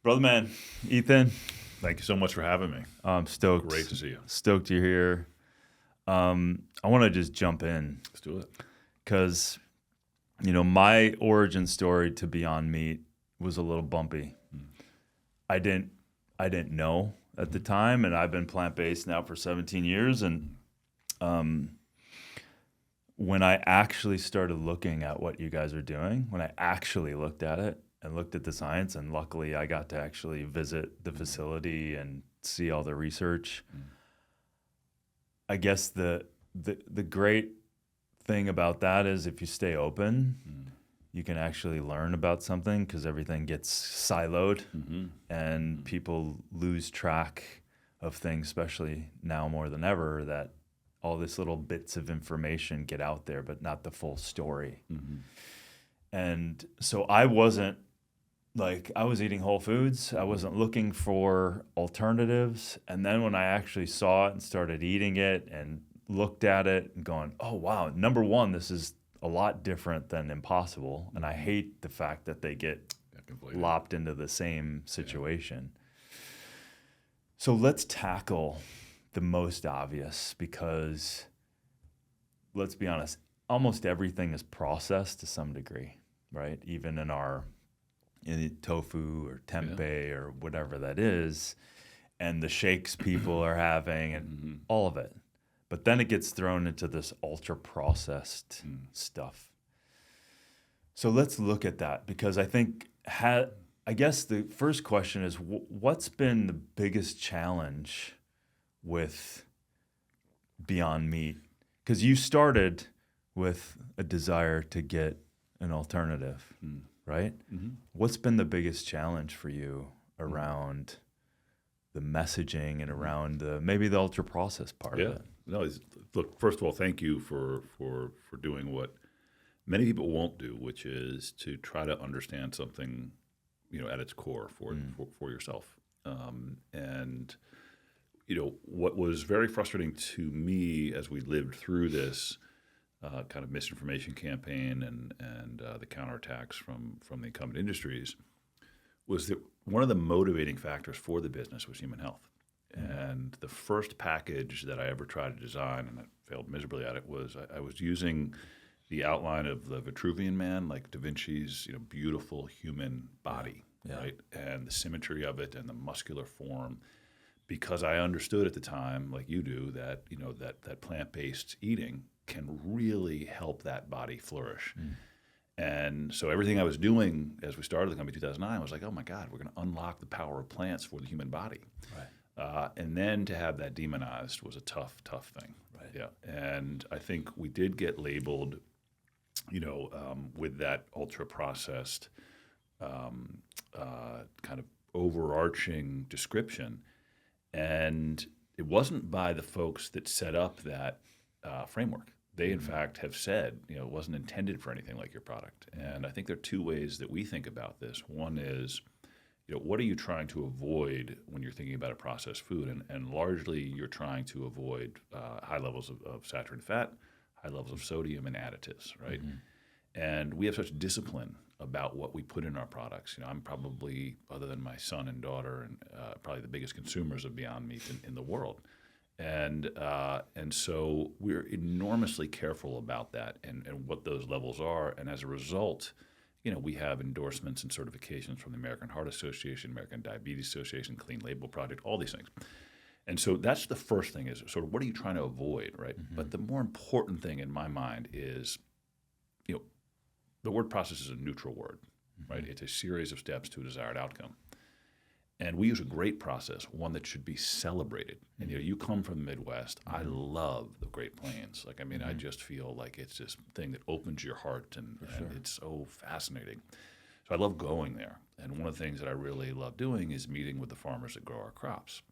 Brother man, Ethan, Thank you so much for having me. I'm stoked. Great to see you. Stoked you're here. I want to just jump in Let's do it. because, my origin story to Beyond Meat was a little bumpy. I didn't know at the time, and I've been plant-based now for 17 years. And when I actually started looking at what you guys are doing, when I actually looked at it and looked at the science, and luckily I got to actually visit the facility and see all the research. I guess the great thing about that is if you stay open, you can actually learn about something because everything gets siloed and people lose track of things, especially now more than ever, that all these little bits of information get out there, but not the full story. And so I was eating whole foods. I wasn't looking for alternatives. And then when I actually saw it and started eating it and looked at it and going, oh, wow, number one, this is a lot different than Impossible. And I hate the fact that they get lopped into the same situation. So let's tackle the most obvious because, let's be honest, almost everything is processed to some degree, right? Even in tofu or tempeh or whatever that is, and the shakes people are having and all of it. But then it gets thrown into this ultra processed stuff. So let's look at that because I think, I guess the first question is, what's been the biggest challenge with Beyond Meat? Because you started with a desire to get an alternative, right? What's been the biggest challenge for you around the messaging and around maybe the ultra processed part of it? No, look, first of all, thank you for doing what many people won't do, which is to try to understand something, at its core for yourself. And what was very frustrating to me as we lived through this kind of misinformation campaign and the counterattacks from the incumbent industries was that one of the motivating factors for the business was human health. And the first package that I ever tried to design, and I failed miserably at it, was I was using the outline of the Vitruvian Man, like Da Vinci's beautiful human body, right? And the symmetry of it and the muscular form, because I understood at the time, like you do, that that plant-based eating can really help that body flourish. And so everything I was doing as we started the company in 2009 was like, oh my God, we're going to unlock the power of plants for the human body. Right. And then to have that demonized was a tough thing. Right. Yeah. And I think we did get labeled, with that ultra processed kind of overarching description. And it wasn't by the folks that set up that framework. They, in fact, have said, it wasn't intended for anything like your product. And I think there are two ways that we think about this. One is, what are you trying to avoid when you're thinking about a processed food? And largely, you're trying to avoid high levels of saturated fat, high levels of sodium, and additives, right? And we have such discipline about what we put in our products. I'm probably, other than my son and daughter, and probably the biggest consumers of Beyond Meat in the world. And so we're enormously careful about that and what those levels are. And as a result, we have endorsements and certifications from the American Heart Association, American Diabetes Association, Clean Label Project, all these things. And so that's the first thing is sort of what are you trying to avoid, right? But the more important thing in my mind is, the word process is a neutral word, right? It's a series of steps to a desired outcome. And we use a great process, one that should be celebrated. And you come from the Midwest. I love the Great Plains. I just feel like it's this thing that opens your heart, and it's so fascinating. So I love going there. And one of the things that I really love doing is meeting with the farmers that grow our crops.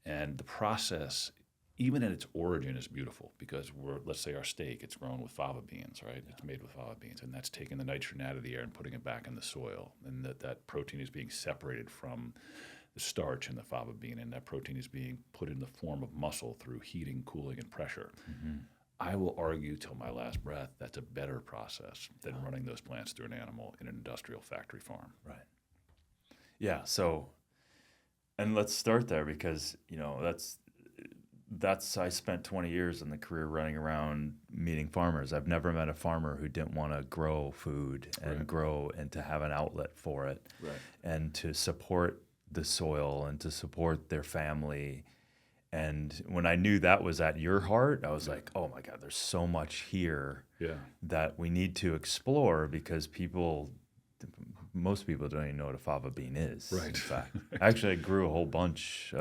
And the process, even at its origin, is beautiful because let's say our steak, it's grown with fava beans, right? It's made with fava beans, and that's taking the nitrogen out of the air and putting it back in the soil. And that protein is being separated from the starch in the fava bean, and that protein is being put in the form of muscle through heating, cooling, and pressure. I will argue till my last breath that's a better process than running those plants through an animal in an industrial factory farm. Right. Yeah. So, and let's start there because, I spent 20 years in the career running around meeting farmers. I've never met a farmer who didn't want to grow food and Right. grow and to have an outlet for it Right. and to support the soil and to support their family. And when I knew that was at your heart, I was like, oh my God, there's so much here Yeah. that we need to explore because most people don't even know what a fava bean is. Right. In fact, actually, I grew a whole bunch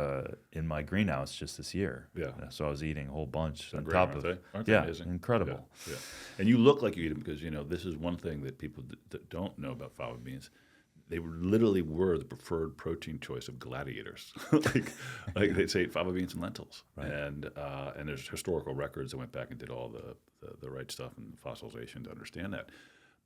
in my greenhouse just this year. Yeah. So I was eating a whole bunch They're on great, top aren't of. they? Aren't they Yeah, amazing? incredible. Yeah. And you look like you eat them because this is one thing that people that don't know about fava beans. They literally were the preferred protein choice of gladiators. like they'd say fava beans and lentils. Right. And there's historical records that went back and did all the right stuff and fossilization to understand that.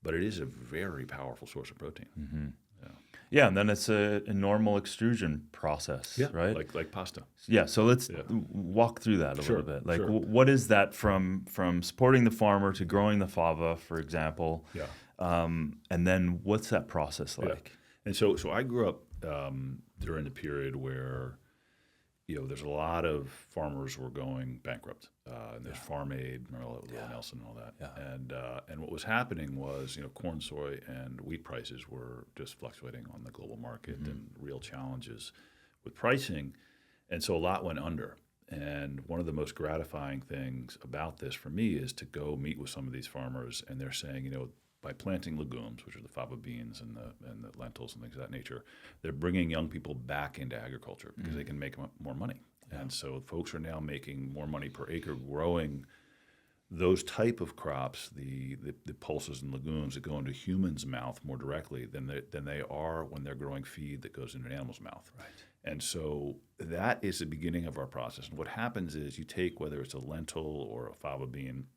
But it is a very powerful source of protein. Mm-hmm. Yeah. Yeah, and then it's a normal extrusion process, right? Like pasta. Yeah, so let's walk through that a Sure, little bit. Like, sure. what is that from supporting the farmer to growing the fava, for example? Yeah. And then what's that process like? And so I grew up during the period where, there's a lot of farmers were going bankrupt. And there's Farm Aid, remember Will Nelson and all that. Yeah. And what was happening was, corn, soy, and wheat prices were just fluctuating on the global market and real challenges with pricing. And so a lot went under. And one of the most gratifying things about this for me is to go meet with some of these farmers, and they're saying, by planting legumes, which are the fava beans and the lentils and things of that nature, they're bringing young people back into agriculture because they can make more money. Yeah. And so folks are now making more money per acre growing those type of crops, the pulses and legumes that go into humans' mouth more directly than they are when they're growing feed that goes into an animal's mouth. Right. And so that is the beginning of our process. And what happens is you take whether it's a lentil or a fava bean,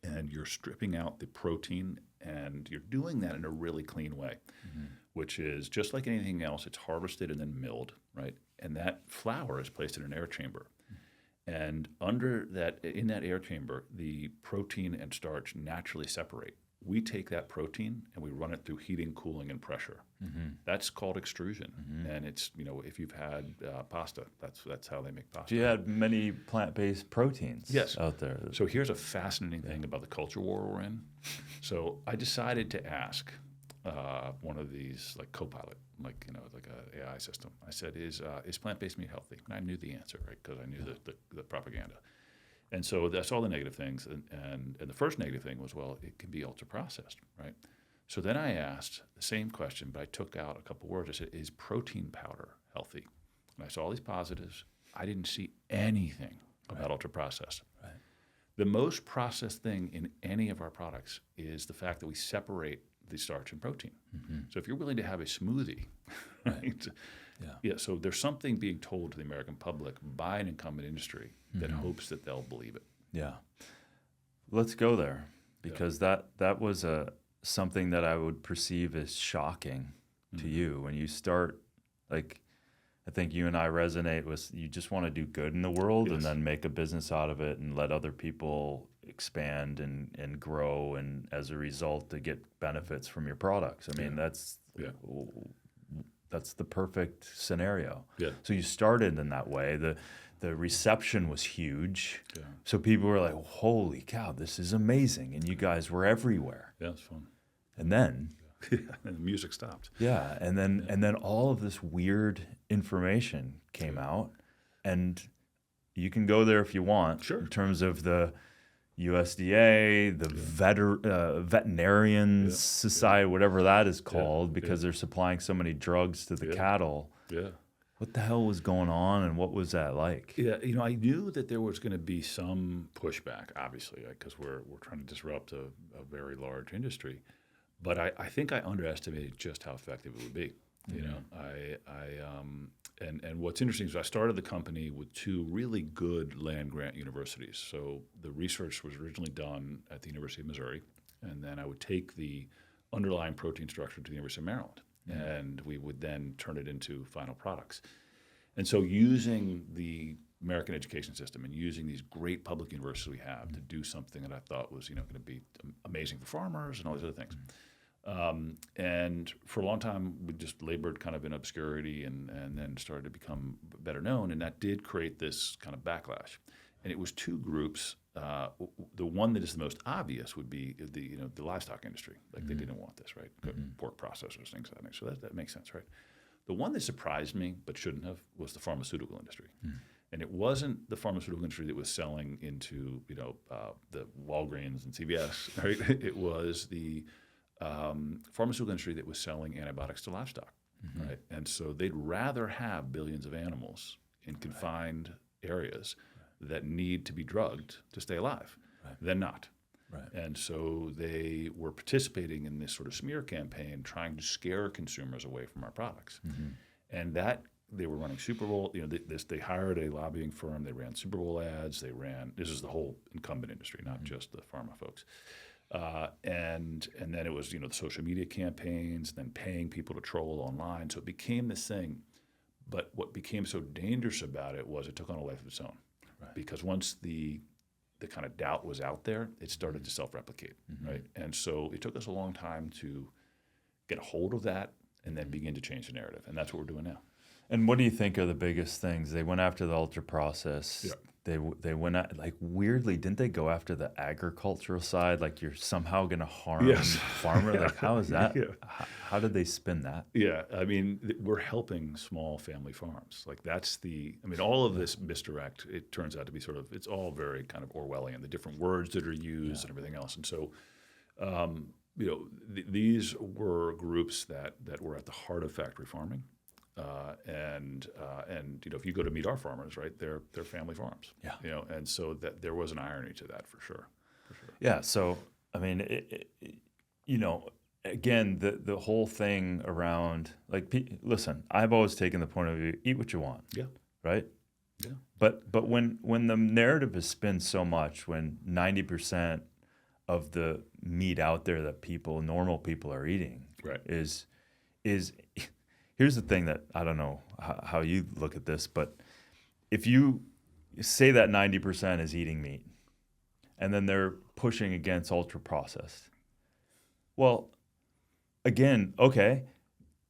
and you're stripping out the protein, and you're doing that in a really clean way, which is just like anything else. It's harvested and then milled, right? And that flour is placed in an air chamber. And in that air chamber, the protein and starch naturally separate. We take that protein and we run it through heating, cooling, and pressure. That's called extrusion. And it's, if you've had pasta, that's how they make pasta. Do you have many plant-based proteins out there? So here's a fascinating thing about the culture war we're in. So I decided to ask one of these, like Copilot, like an AI system. I said, is plant-based meat healthy? And I knew the answer, right, because I knew the propaganda. And so that's all the negative things. And the first negative thing was, well, it can be ultra-processed, right? So then I asked the same question, but I took out a couple words. I said, is protein powder healthy? And I saw all these positives. I didn't see anything about ultra-processed. Right. The most processed thing in any of our products is the fact that we separate the starch and protein. So if you're willing to have a smoothie, right? So there's something being told to the American public by an incumbent industry that hopes that they'll believe it. Yeah. Let's go there because that was something that I would perceive as shocking to you when you start, like, I think you and I resonate with, you just want to do good in the world and then make a business out of it and let other people expand and grow, and as a result to get benefits from your products. I mean, that's the perfect scenario. Yeah. So you started in that way. The reception was huge. Yeah. So people were like, holy cow, this is amazing. And you guys were everywhere. Yeah, it's fun. And then and the music stopped. Yeah. And then all of this weird information came out, and you can go there if you want. Sure. In terms of the USDA, the veterinarians society, whatever that is called, because they're supplying so many drugs to the cattle. Yeah. What the hell was going on, and what was that like? Yeah, I knew that there was going to be some pushback, obviously, because we're trying to disrupt a very large industry. But I think I underestimated just how effective it would be. And what's interesting is I started the company with two really good land-grant universities. So the research was originally done at the University of Missouri, and then I would take the underlying protein structure to the University of Maryland, and we would then turn it into final products. And so using the American education system and using these great public universities we have to do something that I thought was going to be amazing for farmers and all these other things. And for a long time, we just labored kind of in obscurity and then started to become better known. And that did create this kind of backlash. And it was two groups. The one that is the most obvious would be the livestock industry. Like they didn't want this, right? Pork processors, things like that. So that makes sense, right? The one that surprised me but shouldn't have was the pharmaceutical industry. And it wasn't the pharmaceutical industry that was selling into the Walgreens and CVS, right? It was the pharmaceutical industry that was selling antibiotics to livestock, right? And so they'd rather have billions of animals in confined areas that need to be drugged to stay alive than not. Right. And so they were participating in this sort of smear campaign, trying to scare consumers away from our products. And that they were running Super Bowl. They hired a lobbying firm. They ran Super Bowl ads. This is the whole incumbent industry, not just the pharma folks. And then it was the social media campaigns, then paying people to troll online. So it became this thing. But what became so dangerous about it was it took on a life of its own, because once the kind of doubt was out there, it started to self-replicate, right? And so it took us a long time to get a hold of that and then begin to change the narrative, and that's what we're doing now. And what do you think are the biggest things? They went after the ultra process. Yeah. They went at, like, weirdly, didn't they go after the agricultural side? Like, you're somehow going to harm farmer. Like, how is that? How did they spin that? Yeah, I mean, we're helping small family farms. Like all of this misdirect, it turns out to be it's all very kind of Orwellian, the different words that are used and everything else. And so, these were groups that were at the heart of factory farming. And if you go to meet our farmers, right, they're family farms. Yeah. And so that there was an irony to that for sure. Yeah. So I mean, again, the whole thing around, like, listen, I've always taken the point of view: eat what you want. Yeah. Right. Yeah. But when the narrative is spun so much, when 90% of the meat out there that normal people are eating, is here's the thing that I don't know how you look at this, but if you say that 90% is eating meat, and then they're pushing against ultra processed, well, again, okay,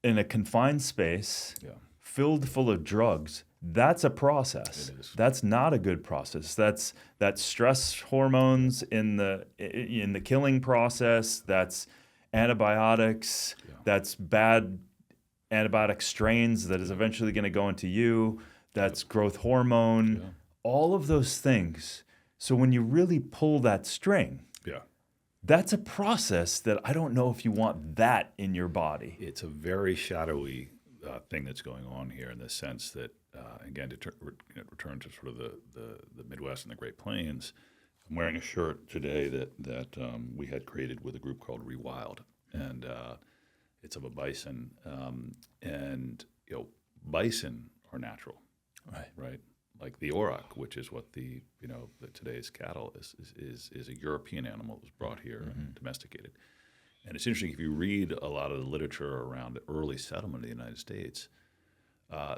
in a confined space, filled full of drugs, that's a process. It is. That's not a good process. That's stress hormones in the killing process. That's antibiotics. That's bad antibiotic strains that is eventually going to go into you. That's growth hormone. All of those things. So when you really pull that string, that's a process that I don't know if you want that in your body. It's a very shadowy thing that's going on here, in the sense that, again, to return to sort of the Midwest and the Great Plains, I'm wearing a shirt today that we had created with a group called Rewild, and it's of a bison, and bison are natural, right? Like the auroch, which is what the today's cattle is a European animal that was brought here and domesticated. And it's interesting, if you read a lot of the literature around the early settlement of the United States,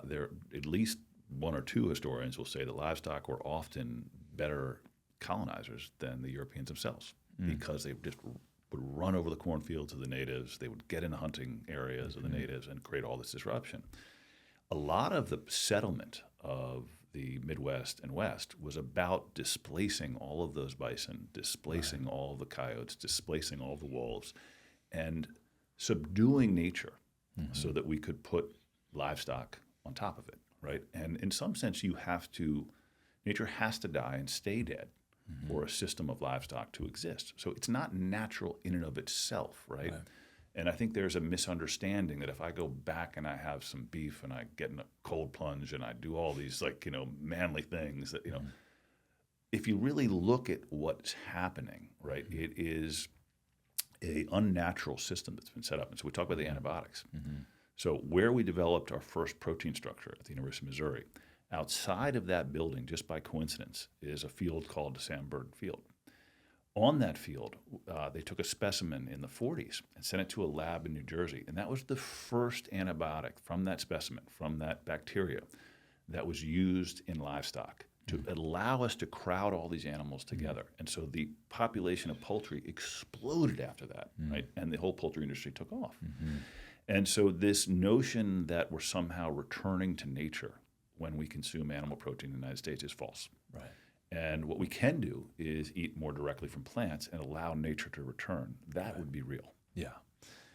there at least one or two historians will say that livestock were often better colonizers than the Europeans themselves, because they just would run over the cornfields of the natives. They would get into hunting areas of the natives and create all this disruption. A lot of the settlement of the Midwest and West was about displacing all of those bison, displacing all of the coyotes, displacing all the wolves, and subduing nature so that we could put livestock on top of it, right? And in some sense, nature has to die and stay dead for a system of livestock to exist. So it's not natural in and of itself, right? And I think there's a misunderstanding that if I go back and I have some beef and I get in a cold plunge and I do all these manly things that, if you really look at what's happening, right, it is a unnatural system that's been set up. And so we talk about the antibiotics. So where we developed our first protein structure at the University of Missouri, outside of that building, just by coincidence, is a field called the Sandburg Field. On that field, they took a specimen in the 40s and sent it to a lab in New Jersey. And that was the first antibiotic from that specimen, from that bacteria, that was used in livestock to allow us to crowd all these animals together. And so the population of poultry exploded after that, right? And the whole poultry industry took off. And so this notion that we're somehow returning to nature when we consume animal protein in the United States is false. Right. And what we can do is eat more directly from plants and allow nature to return. That would be real. Yeah.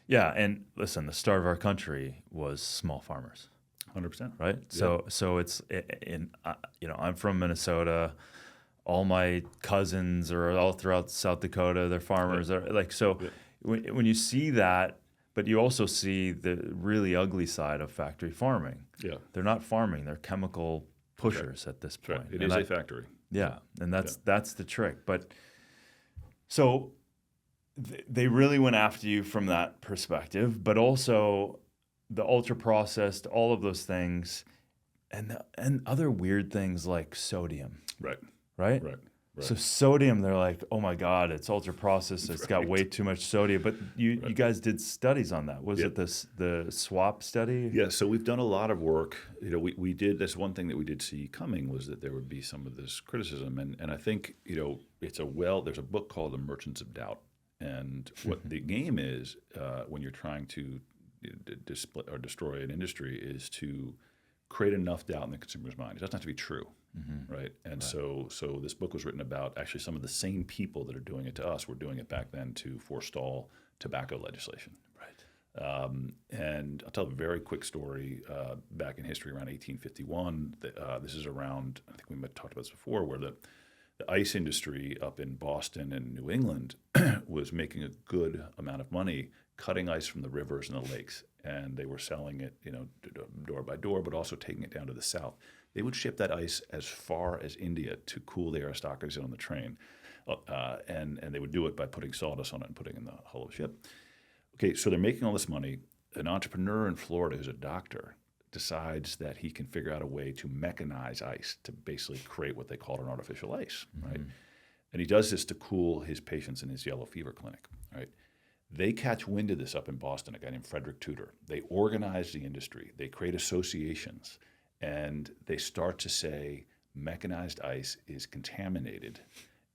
Yeah. And listen, the start of our country was small farmers. 100%. Right. Yeah. So it's I'm from Minnesota. All my cousins are all throughout South Dakota. They're farmers. Yeah. They're like, so Yeah. when you see that, but you also see the really ugly side of factory farming. Yeah. They're not farming. They're chemical pushers at this point. Right. It is a factory. Yeah. And that's the trick. But so they really went after you from that perspective, but also the ultra processed, all of those things, and other weird things like sodium. Right. Right. Right. Right. So sodium, they're like, oh my God, it's ultra processed. It's got way too much sodium. But you guys did studies on that. Was it the SWAP study? Yeah, so we've done a lot of work. We did, that's one thing that we did see coming was that there would be some of this criticism. And I think, there's a book called The Merchants of Doubt. And what the game is when you're trying to destroy an industry is to create enough doubt in the consumer's mind. It doesn't have to be true. Right. And so this book was written about actually some of the same people that are doing it to us were doing it back then to forestall tobacco legislation. Right. And I'll tell a very quick story back in history around 1851. This is around, I think we might have talked about this before, where the ice industry up in Boston and New England was making a good amount of money cutting ice from the rivers and the lakes. And they were selling it, door by door, but also taking it down to the south. They would ship that ice as far as India to cool the aristocracy on the train. And they would do it by putting sawdust on it and putting it in the hull of the ship. Okay, so they're making all this money. An entrepreneur in Florida who's a doctor decides that he can figure out a way to mechanize ice to basically create what they call an artificial ice, right? And he does this to cool his patients in his yellow fever clinic, right? They catch wind of this up in Boston, a guy named Frederick Tudor. They organize the industry. They create associations. And they start to say, mechanized ice is contaminated.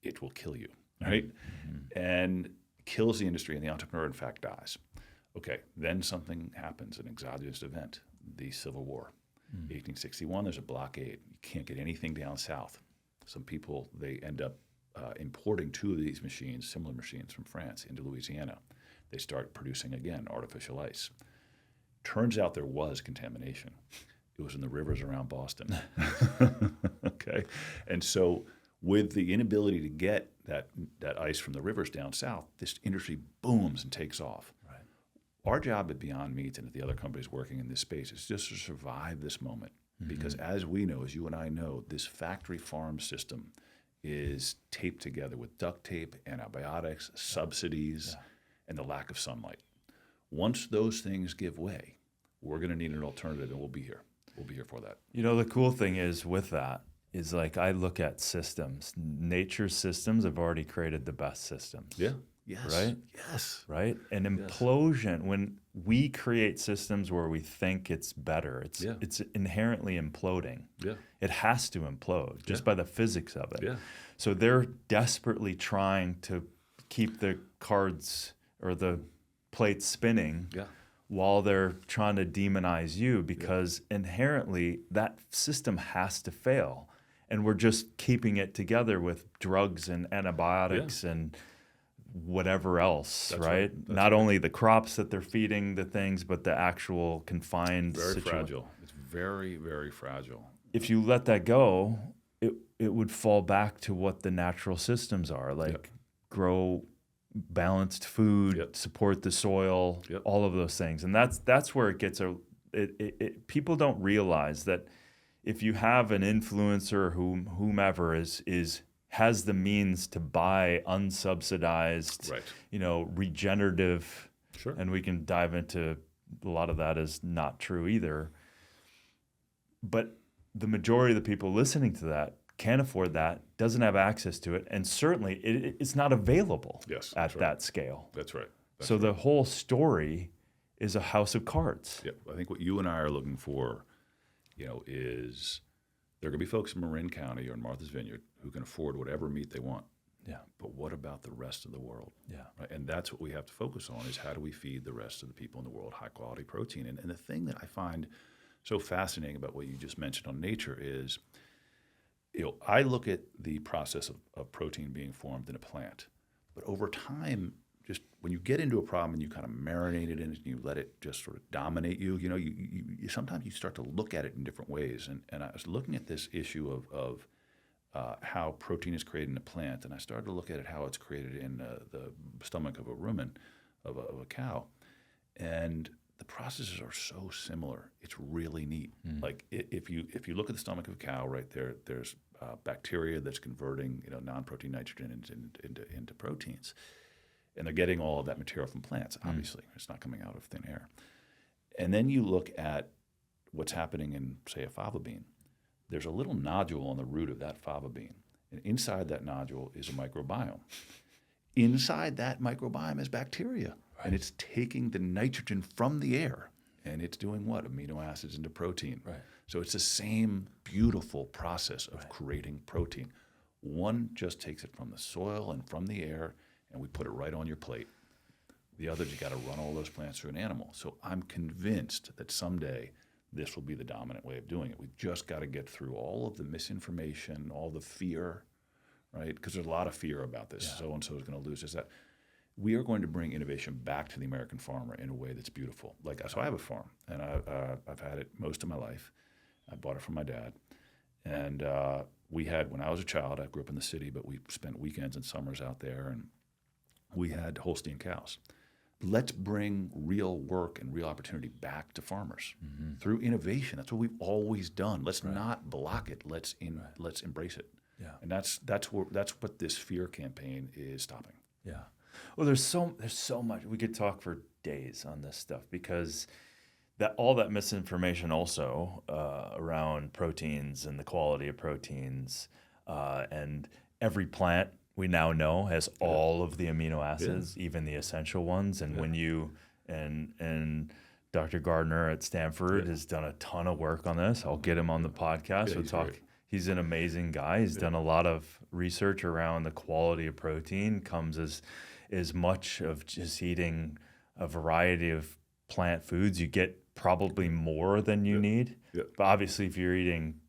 It will kill you, right? And kills the industry, and the entrepreneur, in fact, dies. Okay, then something happens, an exogenous event, the Civil War. 1861, there's a blockade. You can't get anything down south. Some people, they end up importing two of these machines, similar machines from France, into Louisiana. They start producing, again, artificial ice. Turns out there was contamination. It was in the rivers around Boston. Okay. And so with the inability to get that ice from the rivers down south, this industry booms and takes off. Right. Our job at Beyond Meat and at the other companies working in this space is just to survive this moment. Because as we know, as you and I know, this factory farm system is taped together with duct tape, antibiotics, subsidies, and the lack of sunlight. Once those things give way, we're going to need an alternative, and we'll be here. We'll be here for that. The cool thing is with that is like I look at systems. Nature's systems have already created the best systems. Yeah. Yes. Right? Yes. Right? An implosion, when we create systems where we think it's better, it's inherently imploding. Yeah. It has to implode just by the physics of it. Yeah. So they're desperately trying to keep the cards or the plates spinning while they're trying to demonize you because inherently that system has to fail. And we're just keeping it together with drugs and antibiotics and whatever else, That's right? That's Not only the crops that they're feeding the things, but the actual confined Very fragile. It's very, very fragile. If you let that go, it would fall back to what the natural systems are, like grow balanced food, support the soil, all of those things. And that's where it gets people don't realize that if you have an influencer whomever has the means to buy unsubsidized, regenerative, and we can dive into a lot of that is not true either. But the majority of the people listening to that can't afford that, doesn't have access to it, and certainly it's not available at that scale. That's right. So the whole story is a house of cards. Yeah, I think what you and I are looking for, is There are going to be folks in Marin County or in Martha's Vineyard who can afford whatever meat they want. Yeah. But what about the rest of the world? Yeah. Right? And that's what we have to focus on is how do we feed the rest of the people in the world high quality protein? And the thing that I find so fascinating about what you just mentioned on nature is, I look at the process of protein being formed in a plant, but over time, just when you get into a problem and you kind of marinate it in it and you let it just sort of dominate you, you sometimes you start to look at it in different ways. And I was looking at this issue of how protein is created in a plant, and I started to look at it how it's created in the stomach of a rumen, of a cow, and the processes are so similar. It's really neat. Like if you look at the stomach of a cow, right there, there's bacteria that's converting non-protein nitrogen into proteins, and they're getting all of that material from plants. Obviously, it's not coming out of thin air. And then you look at what's happening in, say, a fava bean. There's a little nodule on the root of that fava bean, and inside that nodule is a microbiome. Inside that microbiome is bacteria, and it's taking the nitrogen from the air, and it's doing what? Amino acids into protein. Right. So it's the same beautiful process of creating protein. One just takes it from the soil and from the air, and we put it right on your plate. The other, you got to run all those plants through an animal. So I'm convinced that someday this will be the dominant way of doing it. We've just got to get through all of the misinformation, all the fear, right? Because there's a lot of fear about this. Yeah. So-and-so is going to lose this, that. We are going to bring innovation back to the American farmer in a way that's beautiful. So I have a farm, and I've had it most of my life. I bought it from my dad. And we had, when I was a child, I grew up in the city, but we spent weekends and summers out there, and we had Holstein cows. Let's bring real work and real opportunity back to farmers through innovation. That's what we've always done. Let's not block it. Let's embrace it. Yeah. And that's what this fear campaign is stopping. Yeah. Well, there's so much. We could talk for days on this stuff because all that misinformation also around proteins and the quality of proteins and every plant we now know has all of the amino acids, even the essential ones. And when you and Dr. Gardner at Stanford has done a ton of work on this. I'll get him on the podcast. We'll talk. Great. He's an amazing guy. He's done a lot of research around the quality of protein. Comes as much of just eating a variety of plant foods. You get probably more than you need. Yeah. But obviously, if you're eating,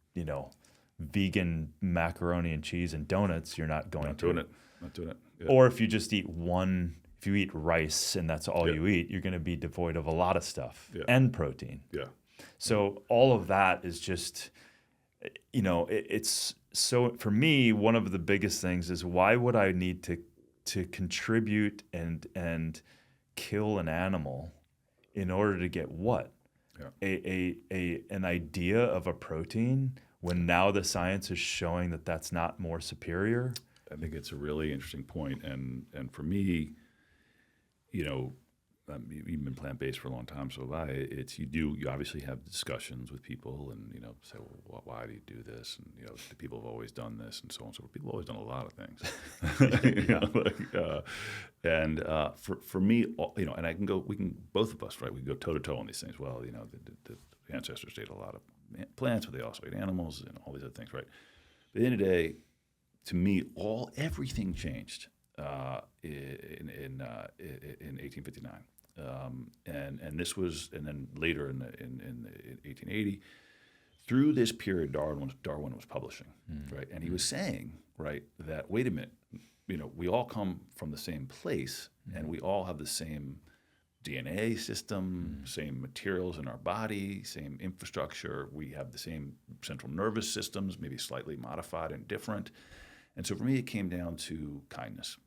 vegan macaroni and cheese and donuts, you're not going to. Not doing it. Yeah. Or if you just eat if you eat rice and that's all you eat, you're going to be devoid of a lot of stuff and protein. Yeah. So all of that is just, it's so, for me, one of the biggest things is why would I need to contribute and kill an animal in order to get what? Yeah. An idea of a protein when now the science is showing that that's not more superior? I think it's a really interesting point. And for me, you've been plant-based for a long time, so have I. You obviously have discussions with people and, say, well, why do you do this? And, the people have always done this and so on and so forth. People have always done a lot of things. For me, and we can, both of us, right, we can go toe-to-toe on these things. Well, the ancestors ate a lot of plants, but they also ate animals and all these other things, right? But at the end of the day, to me, everything changed in 1859, and this was, and then later in 1880, through this period, Darwin was publishing, right, and he was saying, right, that wait a minute, we all come from the same place, and we all have the same DNA system, same materials in our body, same infrastructure. We have the same central nervous systems, maybe slightly modified and different. And so for me, it came down to kindness.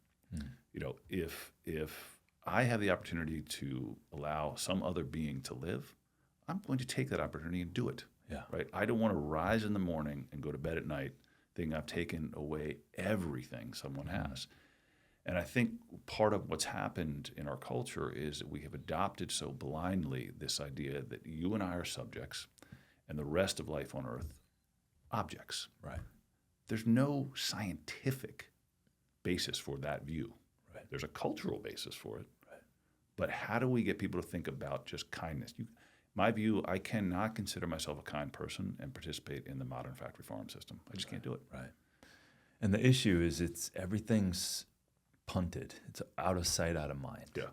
If I have the opportunity to allow some other being to live, I'm going to take that opportunity and do it. Yeah. Right. I don't want to rise in the morning and go to bed at night thinking I've taken away everything someone has. And I think part of what's happened in our culture is that we have adopted so blindly this idea that you and I are subjects and the rest of life on Earth, objects. Right. There's no scientific basis for that view. Right. There's a cultural basis for it. Right. But how do we get people to think about just kindness? My view, I cannot consider myself a kind person and participate in the modern factory farm system. I just can't do it. Right. And the issue is everything's punted. It's out of sight, out of mind. Yeah.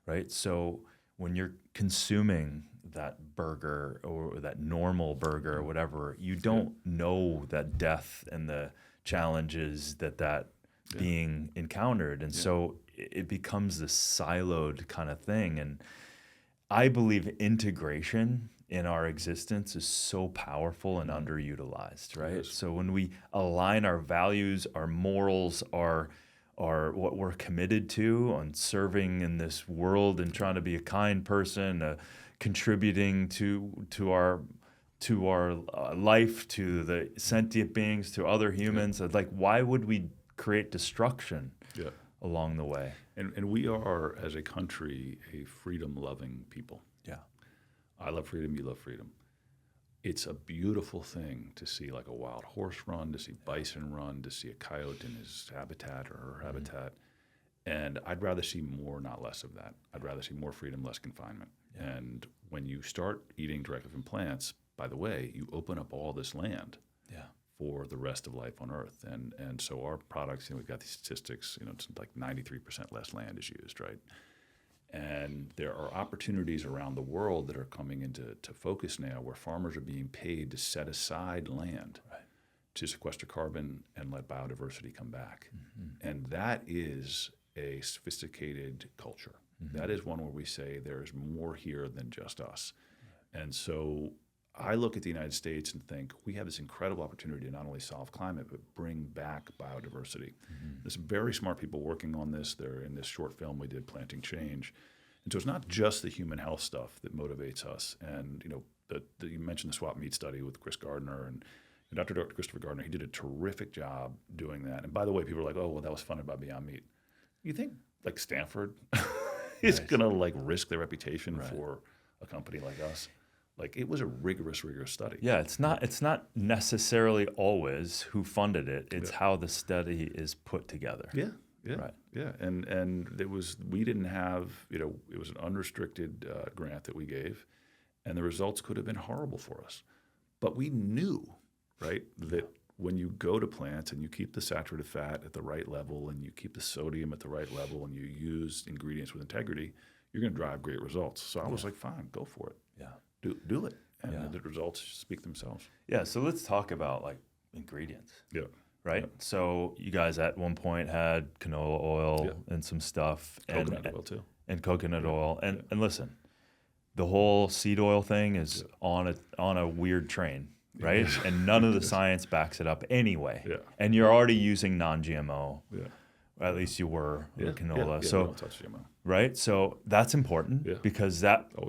Right? So when you're consuming that burger or that normal burger or whatever, you don't know that death and the challenges that being encountered. And so it becomes this siloed kind of thing. And I believe integration in our existence is so powerful and underutilized, right? So when we align our values, our morals, our what we're committed to on serving in this world and trying to be a kind person, contributing to our life, to the sentient beings, to other humans. Like, why would we create destruction along the way? And we are, as a country, a freedom-loving people. Yeah. I love freedom, you love freedom. It's a beautiful thing to see like a wild horse run, to see bison run, to see a coyote in his habitat or her habitat. And I'd rather see more, not less of that. I'd rather see more freedom, less confinement. And when you start eating directly from plants, by the way, you open up all this land for the rest of life on Earth. And so our products, we've got these statistics, it's like 93% less land is used, right? And there are opportunities around the world that are coming into focus now where farmers are being paid to set aside land to sequester carbon and let biodiversity come back. And that is a sophisticated culture. That is one where we say there's more here than just us. And so I look at the United States and think we have this incredible opportunity to not only solve climate, but bring back biodiversity. There's some very smart people working on this. They're in this short film we did, Planting Change. And so it's not just the human health stuff that motivates us. And, you mentioned the swap meat study with Chris Gardner and Dr. Christopher Gardner. He did a terrific job doing that. And by the way, people are like, oh, well, that was funded by Beyond Meat. You think like Stanford is going to risk their reputation for a company like us? Like, it was a rigorous study. Yeah, it's not necessarily always who funded it. It's how the study is put together. Yeah. And we didn't have, it was an unrestricted grant that we gave, and the results could have been horrible for us. But we knew, right, that when you go to plants and you keep the saturated fat at the right level and you keep the sodium at the right level and you use ingredients with integrity, you're going to drive great results. So I was like, fine, go for it. Yeah. Do it. And the results speak themselves. Yeah, so let's talk about ingredients. Yeah. Right? Yeah. So you guys at one point had canola oil and some stuff. Coconut oil too. And coconut oil. And listen, the whole seed oil thing is on a weird train, right? And none of the science backs it up anyway. Yeah. And you're already using non-GMO. Yeah. Or at least you were with canola. Yeah, so we don't touch GMO. Right? So that's important because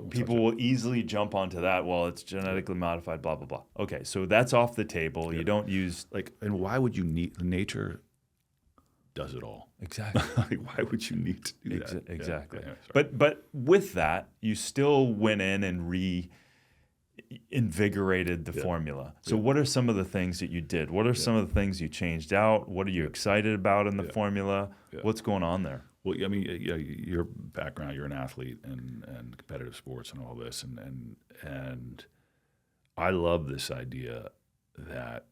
people will easily jump onto that. Well, it's genetically modified, blah, blah, blah. Okay, so that's off the table. You don't use... And why would you need... Nature does it all. Exactly. Why would you need to do that? Exactly. Yeah, but with that, you still went in and reinvigorated the formula. So what are some of the things that you did? What are some of the things you changed out? What are you excited about in the formula? Yeah. What's going on there? Well, I mean, your background, you're an athlete and competitive sports and all this, and I love this idea that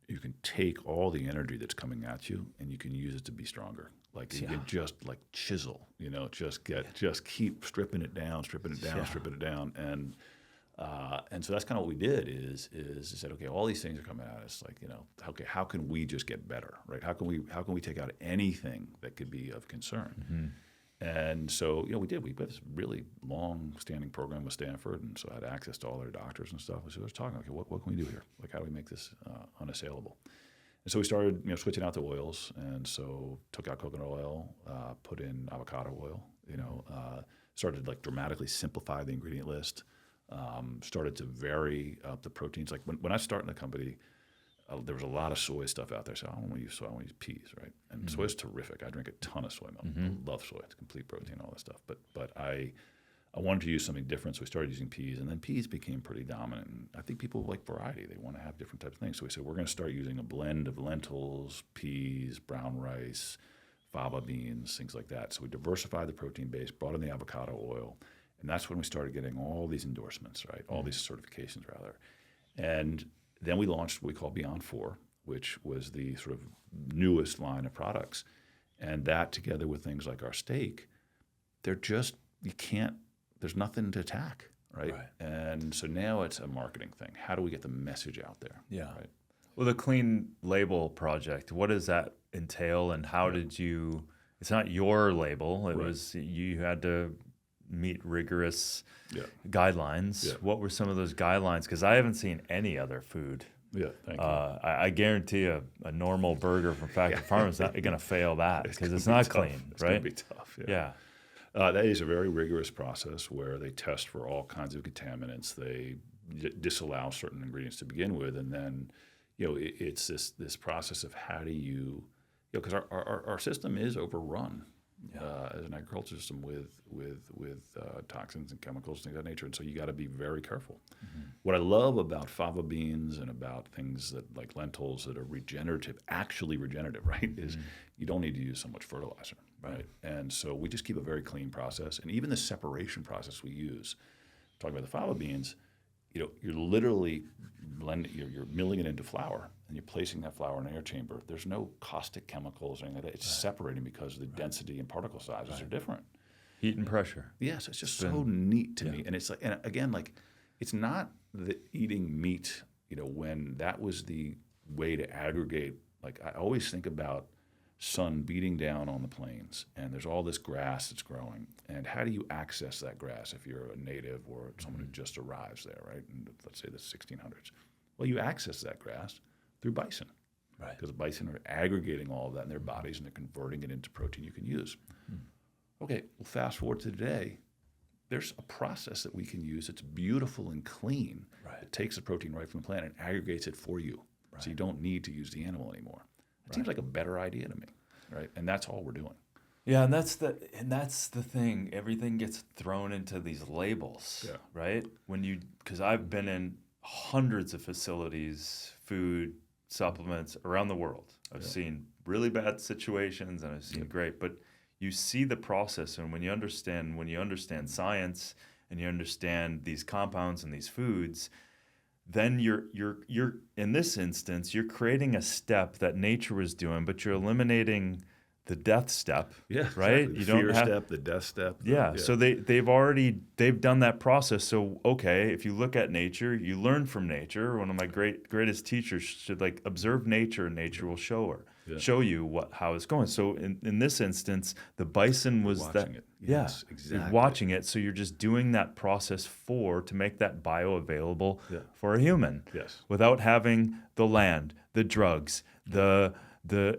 you can take all the energy that's coming at you and you can use it to be stronger. You can just chisel, just keep stripping it down, stripping it down, and so that's kind of what we did is said, okay, all these things are coming at us. Okay, how can we just get better, right? How can we take out anything that could be of concern? Mm-hmm. And so we did. We had this really long-standing program with Stanford, and so I had access to all their doctors and stuff. So I was talking, okay, what can we do here? How do we make this unassailable? And so we started, switching out the oils, and so took out coconut oil, put in avocado oil. Started dramatically simplify the ingredient list. Started to vary up the proteins. When I started in the company, there was a lot of soy stuff out there. So I don't want to use soy, I want to use peas, right? And soy is terrific. I drink a ton of soy milk. I love soy. It's complete protein, all that stuff. But I wanted to use something different, so we started using peas. And then peas became pretty dominant. And I think people like variety. They want to have different types of things. So we said, we're going to start using a blend of lentils, peas, brown rice, fava beans, things like that. So we diversified the protein base, brought in the avocado oil. And that's when we started getting all these endorsements, right? All these certifications, rather. And then we launched what we call Beyond 4, which was the sort of newest line of products. And that, together with things like our steak, there's nothing to attack, right? And so now it's a marketing thing. How do we get the message out there? Yeah. Right? Well, the Clean Label project, what does that entail, and how did you? It's not your label. It was you had to meet rigorous guidelines. Yeah. What were some of those guidelines? Because I haven't seen any other food. Yeah, thank you. I guarantee a normal burger from Factory Farm is not going to fail that because it's not clean, It's right? going to be tough. Yeah. That is a very rigorous process where they test for all kinds of contaminants. They disallow certain ingredients to begin with, and then, it's this process of how do you, because our system is overrun as an agriculture system with toxins and chemicals, things of that nature, and so you got to be very careful. What I love about fava beans and about things that like lentils that are actually regenerative, right, is you don't need to use so much fertilizer, right? And so we just keep a very clean process, and even the separation process we use. Talking about the fava beans, you're literally you're milling it into flour, and you're placing that flour in an air chamber. There's no caustic chemicals or anything like that. It's separating because the density and particle sizes are different. Heat and pressure. Yes, it's just so neat to me. And it's like, and again, like, it's not the eating meat, when that was the way to aggregate. Like, I always think about sun beating down on the plains, and there's all this grass that's growing. And how do you access that grass if you're a native or someone who just arrives there, right? And let's say the 1600s. Well, you access that grass through bison. Right. Because the bison are aggregating all of that in their bodies, and they're converting it into protein you can use. Okay, well, fast forward to today. There's a process that we can use that's beautiful and clean. Right. It takes the protein right from the plant and aggregates it for you. Right. So you don't need to use the animal anymore. It seems like a better idea to me, right? And that's all we're doing. Yeah, and that's the thing. Everything gets thrown into these labels, right? Because I've been in hundreds of facilities, food, supplements around the world. I've seen really bad situations, and I've seen great. But you see the process, and when you understand science, and you understand these compounds and these foods, then you're in this instance, you're creating a step that nature was doing, but you're eliminating the death step. Yeah, right. Exactly. The fear step, the death step. So they've done that process. So okay, if you look at nature, you learn from nature. One of my greatest teachers should observe nature, and nature will show you how it's going. So in this instance, the bison was watching it. Yes, exactly. You're watching it. So you're just doing that process to make that bioavailable for a human. Yes. Without having the land, the drugs, the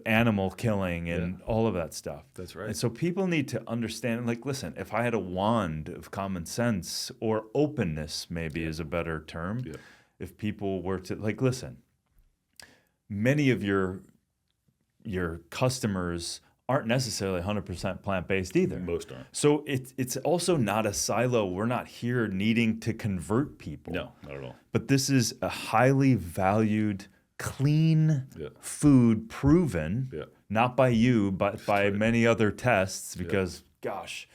animal killing and all of that stuff. That's right. And so people need to understand, listen, if I had a wand of common sense, or openness maybe is a better term, if people were to, listen, many of your customers aren't necessarily 100% plant-based either. Most aren't. So it's also not a silo. We're not here needing to convert people. No, not at all. But this is a highly valued, clean food, proven, not by you, but by many other tests, because, gosh,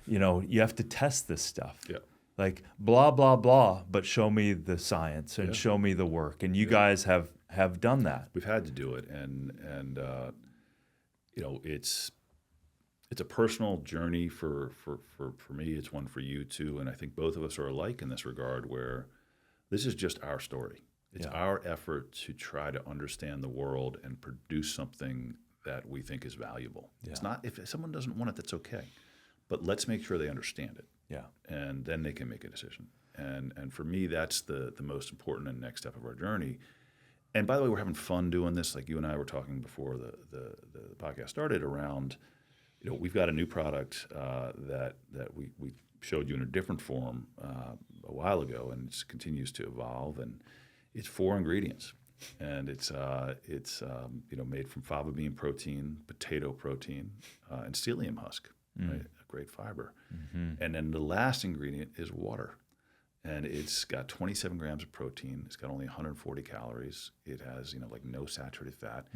you have to test this stuff. Yeah. Blah, blah, blah, but show me the science and show me the work. And you guys have done that. We've had to do it. And it's a personal journey for me. It's one for you too. And I think both of us are alike in this regard, where this is just our story. It's our effort to try to understand the world and produce something that we think is valuable. Yeah. It's not, if someone doesn't want it, that's okay. But let's make sure they understand it. Yeah. And then they can make a decision. And for me, that's the most important and next step of our journey. And by the way, we're having fun doing this. Like you and I were talking before the podcast started around, we've got a new product that we showed you in a different form a while ago, and it continues to evolve. And it's 4 ingredients, and it's made from fava bean protein, potato protein, and psyllium husk, right? A great fiber. Mm-hmm. And then the last ingredient is water, and it's got 27 grams of protein. It's got only 140 calories. It has no saturated fat,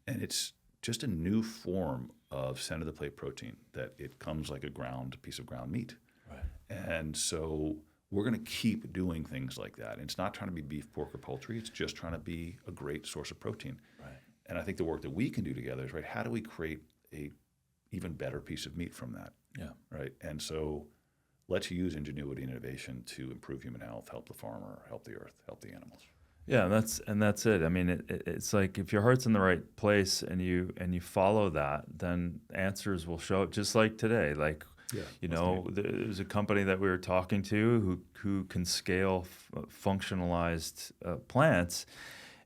and it's just a new form of center of the plate protein that it comes like a piece of ground meat. Right. And so we're going to keep doing things like that. And it's not trying to be beef, pork, or poultry. It's just trying to be a great source of protein. Right. And I think the work that we can do together is, right, how do we create a even better piece of meat from that? Yeah. Right. And so let's use ingenuity and innovation to improve human health, help the farmer, help the earth, help the animals. Yeah, and that's it. I mean, it's like if your heart's in the right place and you follow that, then answers will show up. Just like today, like there's a company that we were talking to who can scale functionalized plants.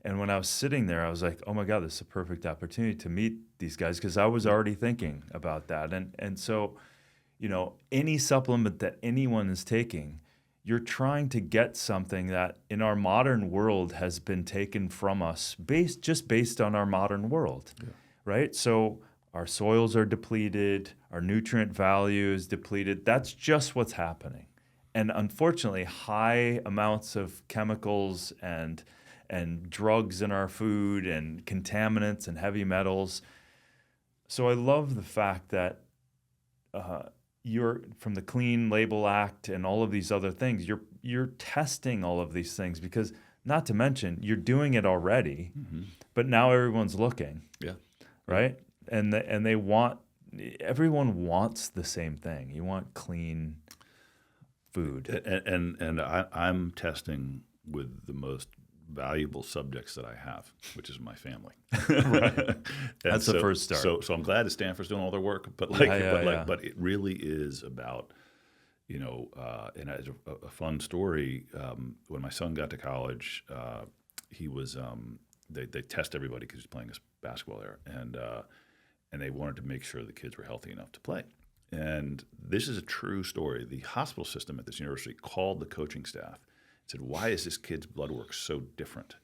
And when I was sitting there, I was like, oh my God, this is a perfect opportunity to meet these guys, because I was already thinking about that. And so, any supplement that anyone is taking, you're trying to get something that in our modern world has been taken from us based on our modern world, right? So our soils are depleted, our nutrient value is depleted. That's just what's happening. And unfortunately, high amounts of chemicals and drugs in our food and contaminants and heavy metals. So I love the fact that you're from the Clean Label Act and all of these other things. You're testing all of these things, because not to mention you're doing it already, but now everyone's looking. Yeah. Right. And everyone wants the same thing. You want clean food. And I'm testing with the most valuable subjects that I have, which is my family. Right. That's the first start. So I'm glad that Stanford's doing all their work, but but it really is about, and as a fun story, when my son got to college, he was they test everybody because he's playing basketball there, and they wanted to make sure the kids were healthy enough to play. And this is a true story. The hospital system at this university called the coaching staff, said, why is this kid's blood work so different?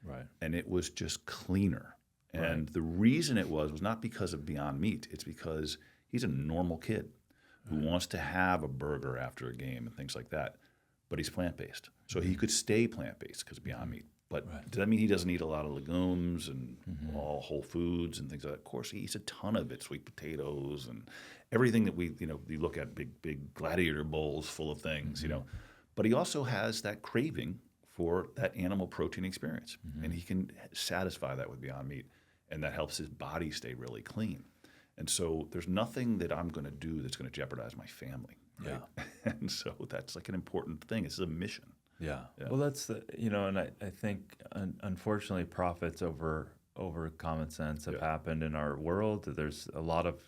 Right. And it was just cleaner. And the reason it was not because of Beyond Meat. It's because he's a normal kid who wants to have a burger after a game and things like that. But he's plant-based. So he could stay plant-based because of Beyond Meat. But does that mean he doesn't eat a lot of legumes and all whole foods and things like that? Of course, he eats a ton of it, sweet potatoes and everything that we look at, big gladiator bowls full of things, But he also has that craving for that animal protein experience. And he can satisfy that with Beyond Meat. And that helps his body stay really clean. And so there's nothing that I'm going to do that's going to jeopardize my family. Right? Yeah. And so that's like an important thing. It's a mission. Yeah. Well, that's and I think unfortunately profits over common sense have happened in our world. There's a lot of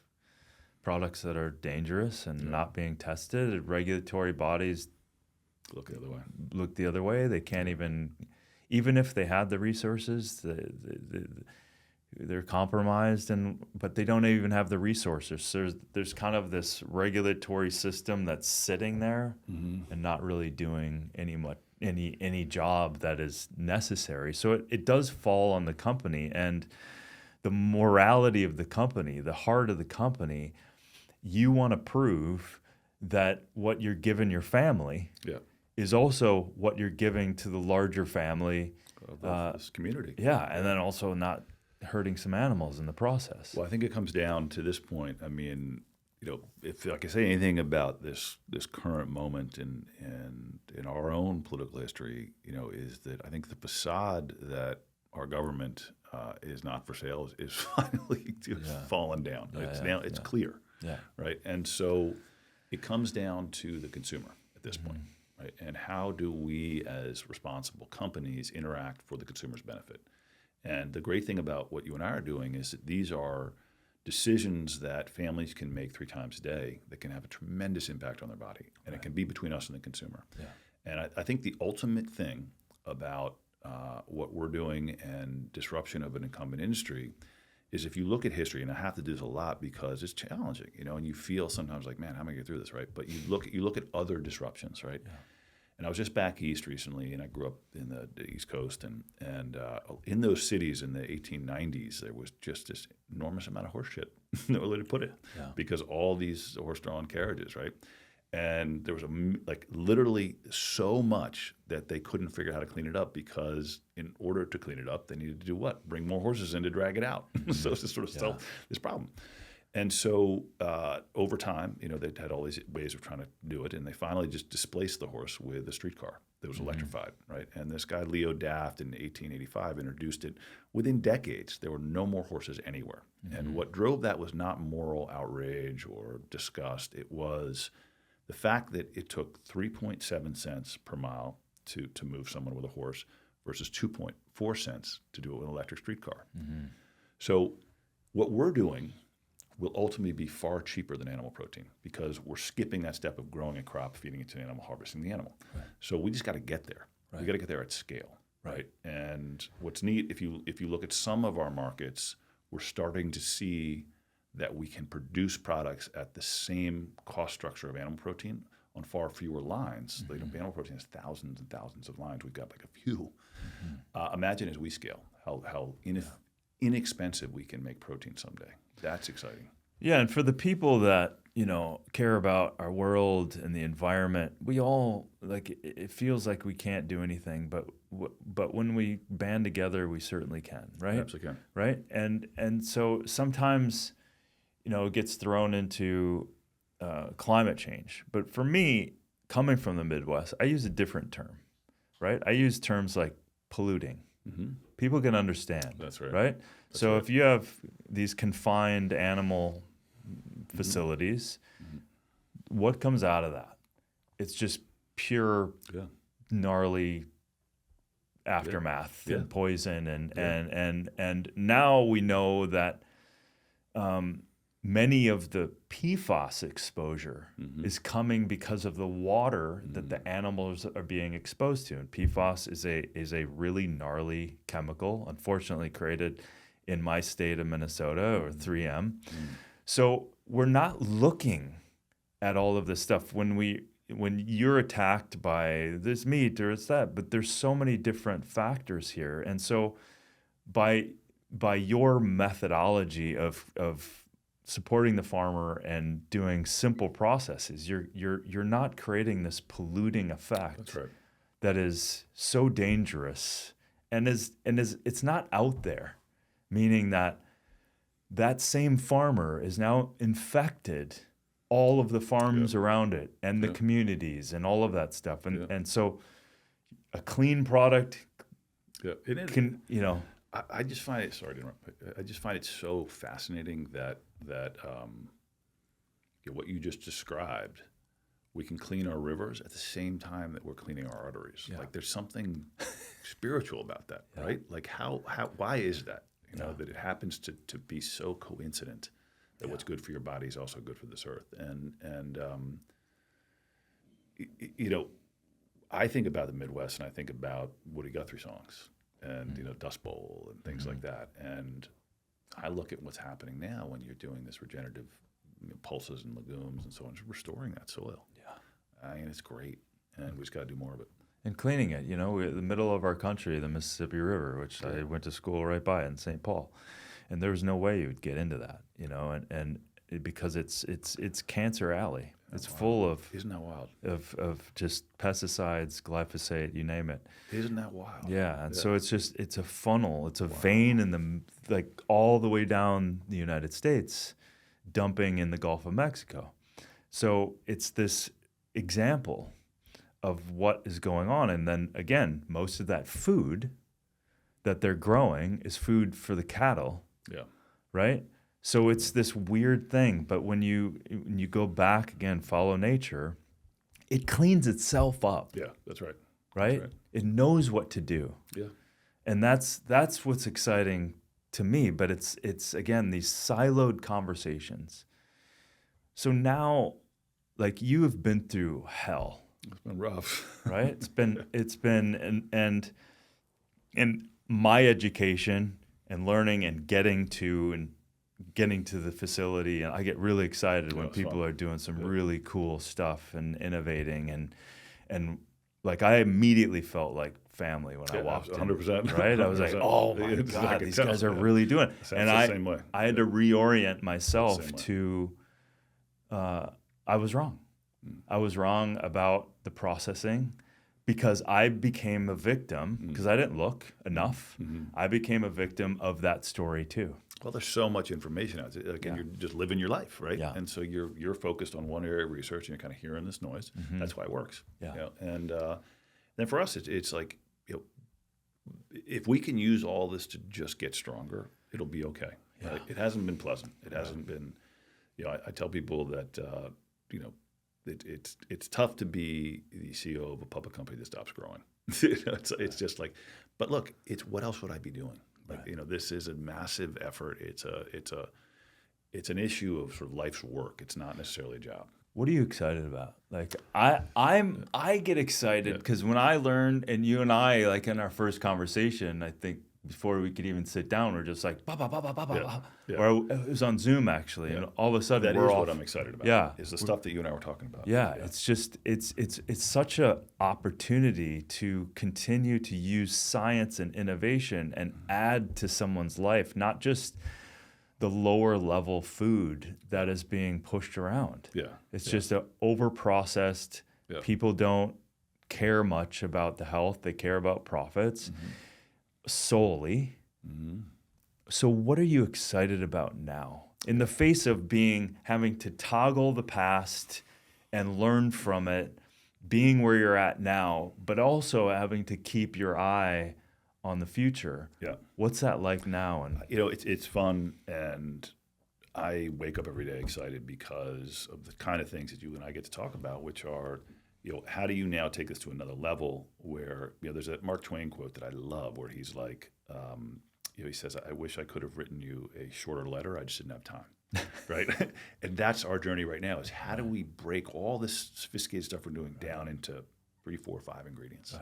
products that are dangerous and not being tested. Regulatory bodies look the other way. They can't even if they had the resources, they're compromised, but they don't even have the resources. So there's kind of this regulatory system that's sitting there and not really doing any job that is necessary. So it does fall on the company, and the morality of the company, the heart of the company. You want to prove that what you're giving your family is also what you're giving to the larger family, this community. Yeah, and then also not hurting some animals in the process. Well, I think it comes down to this point. I mean, if I can say anything about this current moment in our own political history, is that I think the facade that our government is not for sale is finally fallen down. It's clear. Yeah. Right. And so it comes down to the consumer at this point. Right. And how do we as responsible companies interact for the consumer's benefit? And the great thing about what you and I are doing is that these are decisions that families can make 3 times a day that can have a tremendous impact on their body. And it can be between us and the consumer. Yeah. And I think the ultimate thing about what we're doing and disruption of an incumbent industry is, if you look at history, and I have to do this a lot because it's challenging, and you feel sometimes like, man, how am I going to get through this, right? But you look at other disruptions, right? Yeah. And I was just back east recently, and I grew up in the East Coast, and in those cities in the 1890s, there was just this enormous amount of horse shit, no way to put it, because all these horse-drawn carriages, right? And there was literally so much that they couldn't figure out how to clean it up, because in order to clean it up, they needed to do what? Bring more horses in to drag it out. So it's just sort of this problem. And so over time, they had all these ways of trying to do it, and they finally just displaced the horse with a streetcar that was electrified, right? And this guy, Leo Daft, in 1885 introduced it. Within decades, there were no more horses anywhere. And what drove that was not moral outrage or disgust. It was the fact that it took 3.7 cents per mile to move someone with a horse versus 2.4 cents to do it with an electric streetcar. So what we're doing will ultimately be far cheaper than animal protein because we're skipping that step of growing a crop, feeding it to an animal, harvesting the animal. Right. So we just got to get there. Right. We got to get there at scale, right? And what's neat, if you look at some of our markets, we're starting to see that we can produce products at the same cost structure of animal protein on far fewer lines. Animal protein has thousands and thousands of lines. We've got like a few. Imagine as we scale how inexpensive we can make protein someday. That's exciting. Yeah, and for the people that care about our world and the environment, we all it feels like we can't do anything, but when we band together, we certainly can, right? Absolutely can. Right, and so sometimes it gets thrown into climate change, but for me, coming from the Midwest, I use a different term, right? I use terms like polluting. People can understand. That's right. Right? So if you have these confined animal facilities, what comes out of that? It's just pure, gnarly aftermath and poison, and now we know that many of the PFAS exposure is coming because of the water that the animals are being exposed to. And PFAS is a really gnarly chemical, unfortunately created in my state of Minnesota, or 3M. So we're not looking at all of this stuff when you're attacked by this meat or it's that, but there's so many different factors here. And so by your methodology of supporting the farmer and doing simple processes, you're not creating this polluting effect. That's right. That is so dangerous and is it's not out there, meaning that same farmer is now infected all of the farms around it and the communities and all of that stuff. And so a clean product can, I just find it, sorry to interrupt, I just find it so fascinating that what you just described, we can clean our rivers at the same time that we're cleaning our arteries. Yeah. Like there's something spiritual about that, right? Like how why is that? That it happens to be so coincident that what's good for your body is also good for this earth. And I think about the Midwest and I think about Woody Guthrie songs and Dust Bowl and things like that. And I look at what's happening now when you're doing this regenerative pulses and legumes and so on, just restoring that soil. Yeah, I mean it's great, and we just got to do more of it. And cleaning it, we're in the middle of our country, the Mississippi River, which I went to school right by in St. Paul, and there was no way you would get into that, because it's Cancer Alley. It's full of Isn't that wild? Of just pesticides, glyphosate, you name it. Isn't that wild? Yeah, and so it's a funnel, it's a vein in all the way down the United States, dumping in the Gulf of Mexico. So it's this example of what is going on. And then again, most of that food that they're growing is food for the cattle. Yeah. Right? So it's this weird thing. But when you go back again, follow nature, it cleans itself up. Yeah, that's right. Right? That's right. It knows what to do. Yeah. And that's what's exciting to me. But it's again, these siloed conversations. So now, you have been through hell. It's been rough, right? It's been and my education and learning and getting to the facility, and I get really excited when people are doing some really cool stuff and innovating and I immediately felt like family when I walked 100%. in, right? I was like, oh my God, these guys are really doing it. And same way. I had to reorient myself to I was wrong. I was wrong about the processing, because I became a victim because I didn't look enough. I became a victim of that story too. Well, there's so much information out there. Again, you're just living your life, right? Yeah. And so you're focused on one area of research, and you're kind of hearing this noise. That's why it works. Yeah. You know? And then for us, it's like, you know, if we can use all this to just get stronger, it'll be okay. Yeah. Right? It hasn't been pleasant. It hasn't been. You know, I tell people that you know, it's tough to be the CEO of a public company that stops growing. It's just like, but look, it's what else would I be doing? Like, you know, this is a massive effort. It's an issue of sort of life's work. It's not necessarily a job. What are you excited about? Like I get excited because when I learned, and you and I, like in our first conversation, I think before we could even sit down, we're just like, bah, bah, bah, bah, bah, bah. Or it was on Zoom actually, and all of a sudden That we're is off. what I'm excited about. Yeah, is the stuff that you and I were talking about. Yeah, it's just it's such a opportunity to continue to use science and innovation and add to someone's life, not just the lower level food that is being pushed around. Yeah, it's just a over processed. Yeah. People don't care much about the health; they care about profits solely. So what are you excited about now? In the face of having to toggle the past and learn from it, being where you're at now, but also having to keep your eye on the future. Yeah. What's that like now? And you know, it's fun, and I wake up every day excited because of the kind of things that you and I get to talk about, which are, you know, how do you now take this to another level where, you know, there's a Mark Twain quote that I love where he's like, you know, he says, I wish I could have written you a shorter letter. I just didn't have time. Right. And that's our journey right now is how do we break all this sophisticated stuff we're doing down into 3, 4, 5 ingredients,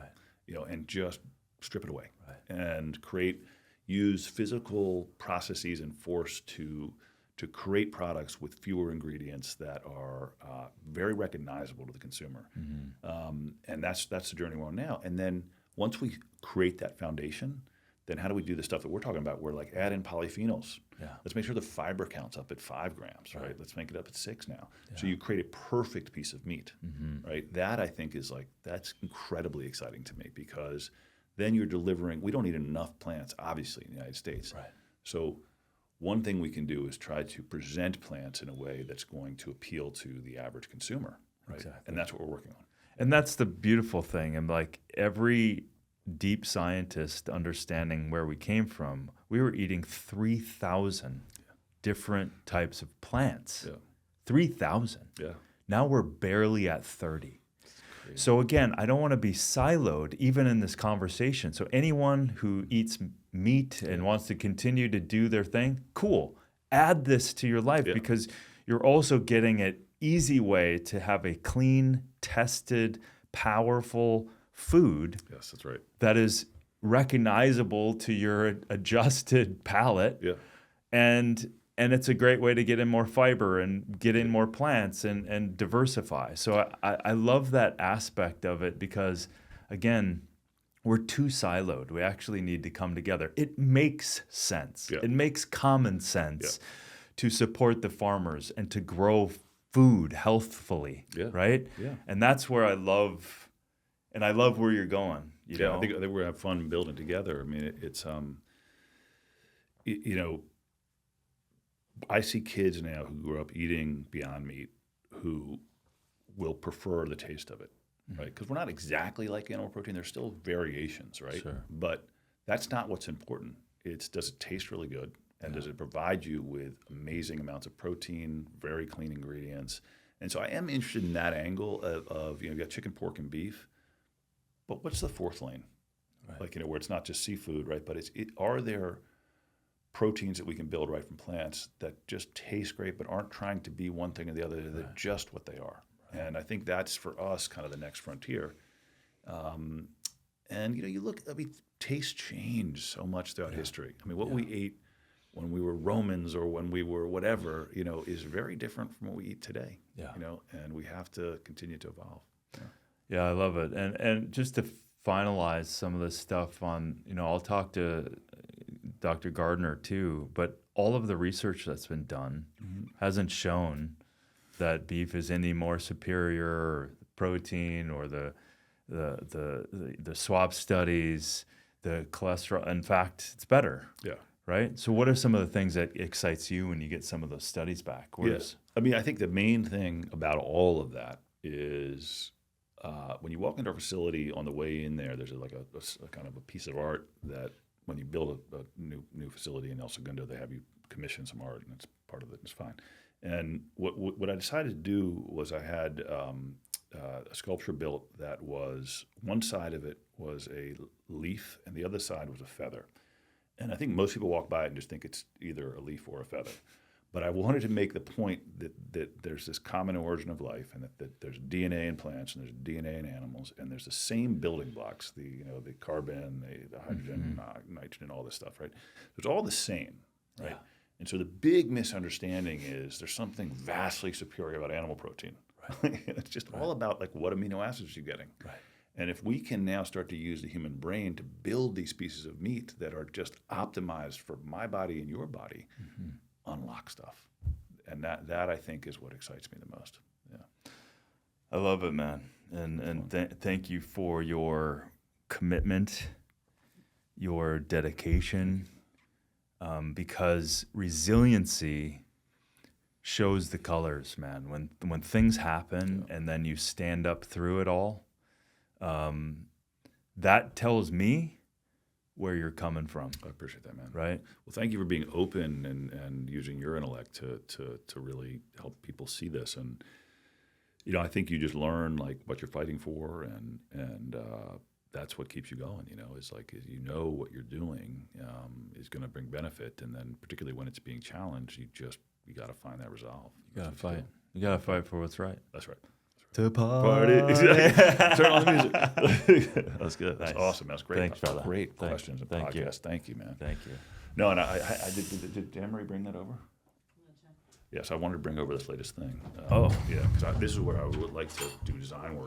you know, and just strip it away and use physical processes and force to create products with fewer ingredients that are very recognizable to the consumer. And that's the journey we're on now. And then once we create that foundation, then how do we do the stuff that we're talking about? We're like, add in polyphenols. Let's make sure the fiber count's up at 5 grams, right? Let's make it up at 6 now. So you create a perfect piece of meat, right? That I think is like, that's incredibly exciting to me because then you're delivering, we don't need enough plants, obviously, in the United States. So one thing we can do is try to present plants in a way that's going to appeal to the average consumer, right? And that's what we're working on. And that's the beautiful thing. And like every deep scientist understanding where we came from, we were eating 3,000 different types of plants. 3,000. Now we're barely at 30. So again, I don't want to be siloed even in this conversation. So anyone who eats meat and wants to continue to do their thing, cool. Add this to your life because you're also getting an easy way to have a clean, tested, powerful food. Yes, that's right. That is recognizable to your adjusted palate. And it's a great way to get in more fiber and get in more plants and diversify. So I love that aspect of it because, again, we're too siloed. We actually need to come together. It makes sense. It makes common sense to support the farmers and to grow food healthfully, right? And that's where I love where you're going. You know? I think we're gonna have fun building together. I mean, it's you know, I see kids now who grew up eating Beyond Meat who will prefer the taste of it, right? Because we're not exactly like animal protein. There's still variations, right? But that's not what's important. It's does it taste really good, and does it provide you with amazing amounts of protein, very clean ingredients? And so I am interested in that angle of you know, you got chicken, pork, and beef, but what's the fourth lane? Like, you know, where it's not just seafood, right? But are there proteins that we can build right from plants that just taste great but aren't trying to be one thing or the other? They're just what they are. And I think that's for us kind of the next frontier. And you know, you look, I mean, tastes change so much throughout history. I mean, what we ate when we were Romans or when we were whatever, you know, is very different from what we eat today. You know, and we have to continue to evolve. Yeah, I love it. And just to finalize some of this stuff on, you know, I'll talk to Dr. Gardner too, but all of the research that's been done hasn't shown that beef is any more superior or protein or the the swab studies, the cholesterol. In fact, it's better, Yeah. right? So what are some of the things that excites you when you get some of those studies back? Yes. I mean, I think the main thing about all of that is when you walk into our facility on the way in there, there's like a kind of a piece of art that when you build a new facility in El Segundo, they have you commission some art, and it's part of it. It's fine. And what I decided to do was I had a sculpture built that was one side of it was a leaf and the other side was a feather. And I think most people walk by it and just think it's either a leaf or a feather. But I wanted to make the point that there's this common origin of life, and that there's DNA in plants and there's DNA in animals, and there's the same building blocks, the carbon, the hydrogen, nitrogen, all this stuff, right? It's all the same, right? Yeah. And so the big misunderstanding is there's something vastly superior about animal protein. Right? It's just all about like what amino acids you're getting. Right. And if we can now start to use the human brain to build these pieces of meat that are just optimized for my body and your body, unlock stuff. And that I think is what excites me the most. Yeah. I love it, man. And thank you for your commitment, your dedication, because resiliency shows the colors, man. When things happen and then you stand up through it all, that tells me where you're coming from. I appreciate that, man. Right? Well, thank you for being open and using your intellect to really help people see this. And I think you just learn like what you're fighting for, and that's what keeps you going. Is like what you're doing is going to bring benefit, and then particularly when it's being challenged, you got to find that resolve. You gotta fight. You gotta fight for what's right. That's right. To party. Exactly. Turn on the music. That's good. That's Nice. awesome. That's great. Thanks, brother. Great questions and thank you. podcast. Thank you, man. Thank you. No, and I did Anne-Marie bring that over? Yes, I wanted to bring over this latest thing. Yeah, because this is where I would like to do design work.